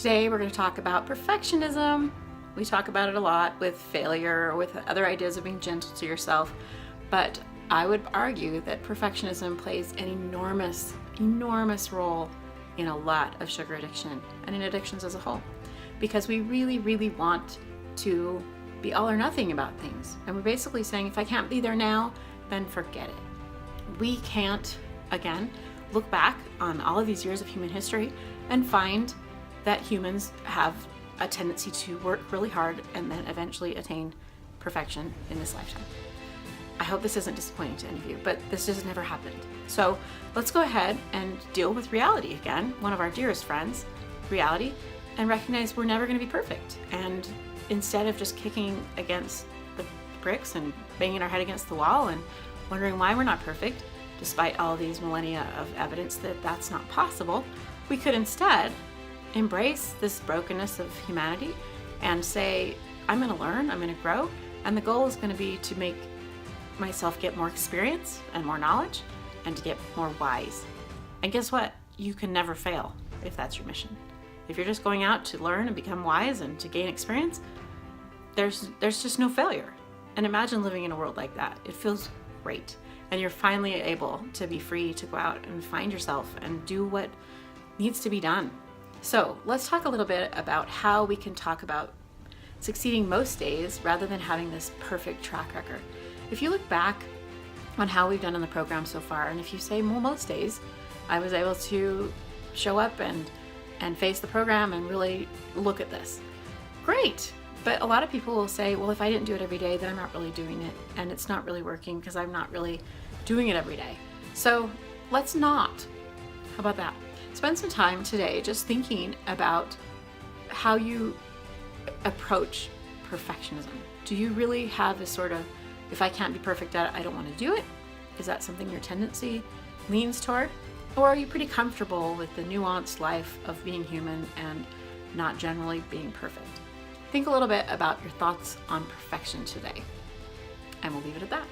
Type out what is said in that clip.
Today we're going to talk about perfectionism. We talk about it a lot with failure or with other ideas of being gentle to yourself, but I would argue that perfectionism plays an enormous role in a lot of sugar addiction and in addictions as a whole, because we really want to be all or nothing about things. And we're basically saying, if I can't be there now, then forget it. We can't, again, look back on all of these years of human history and find that humans have a tendency to work really hard and then eventually attain perfection in this lifetime. I hope this isn't disappointing to any of you, but this just never happened. So let's go ahead and deal with reality again, one of our dearest friends, reality, and recognize we're never going to be perfect. And instead of just kicking against the bricks and banging our head against the wall and wondering why we're not perfect, despite all these millennia of evidence that that's not possible, we could instead embrace this brokenness of humanity and say, I'm going to learn, I'm going to grow, and the goal is going to be to make myself get more experience and more knowledge and to get more wise. And guess what? You can never fail if that's your mission. If you're just going out to learn and become wise and to gain experience, there's just no failure. And imagine living in a world like that. It feels great. And you're finally able to be free to go out and find yourself and do what needs to be done. So let's talk a little bit about how we can talk about succeeding most days rather than having this perfect track record. If you look back on how we've done in the program so far, and if you say, well, most days I was able to show up and face the program and really look at this. Great. But a lot of people will say, well, if I didn't do it every day, then I'm not really doing it. And it's not really working because I'm not really doing it every day. So let's not. How about that? Spend some time today just thinking about how you approach perfectionism. Do you really have this sort of, if I can't be perfect at it, I don't want to do it? Is that something your tendency leans toward? Or are you pretty comfortable with the nuanced life of being human and not generally being perfect? Think a little bit about your thoughts on perfection today, and we'll leave it at that.